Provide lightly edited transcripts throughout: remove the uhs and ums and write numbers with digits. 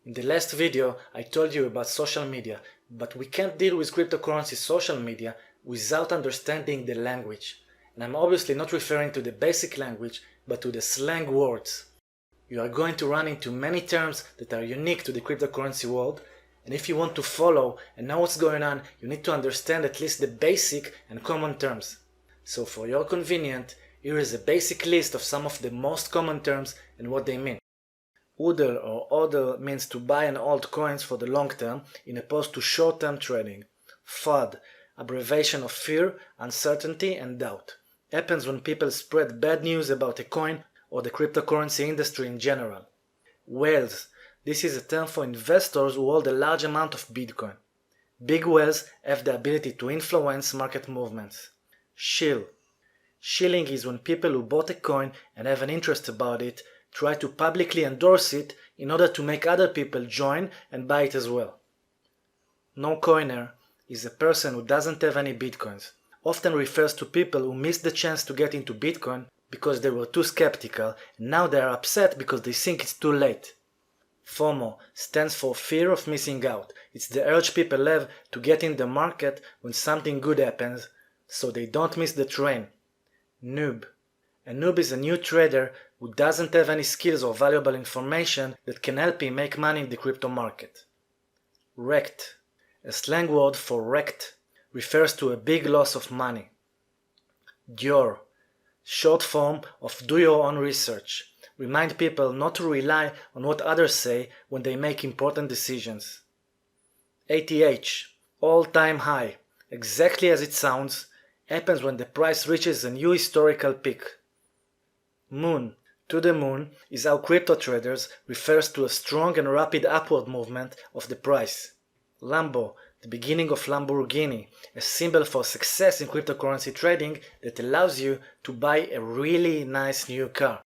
In the last video, I told you about social media, but we can't deal with cryptocurrency social media without understanding the language. And I'm obviously not referring to the basic language, but to the slang words. You are going to run into many terms that are unique to the cryptocurrency world, and if you want to follow and know what's going on, you need to understand at least the basic and common terms. So for your convenience, here is a basic list of some of the most common terms and what they mean. HODL or HODL means to buy and hold coins for the long term in opposed to short-term trading. FOD, abbreviation of fear, uncertainty and doubt. Happens when people spread bad news about a coin or the cryptocurrency industry in general. Whales, this is a term for investors who hold a large amount of Bitcoin. Big whales have the ability to influence market movements. Shill. Shilling is when people who bought a coin and have an interest about it try to publicly endorse it in order to make other people join and buy it as well. Nocoiner is a person who doesn't have any bitcoins. Often refers to people who missed the chance to get into Bitcoin because they were too skeptical and now they are upset because they think it's too late. FOMO stands for fear of missing out. It's the urge people have to get in the market when something good happens so they don't miss the train. Noob. A noob is a new trader who doesn't have any skills or valuable information that can help him make money in the crypto market. REKT, a slang word for wrecked, refers to a big loss of money. Dyor, short form of do your own research. Remind people not to rely on what others say when they make important decisions. ATH, all-time high, exactly as it sounds, happens when the price reaches a new historical peak. Moon, to the moon, is how crypto traders refers to a strong and rapid upward movement of the price. Lambo, the beginning of Lamborghini, a symbol for success in cryptocurrency trading that allows you to buy a really nice new car.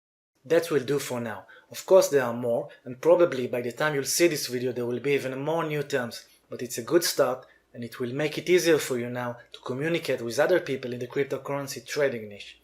That will do for now. Of course there are more, and probably by the time you'll see this video there will be even more new terms, but it's a good start and it will make it easier for you now to communicate with other people in the cryptocurrency trading niche.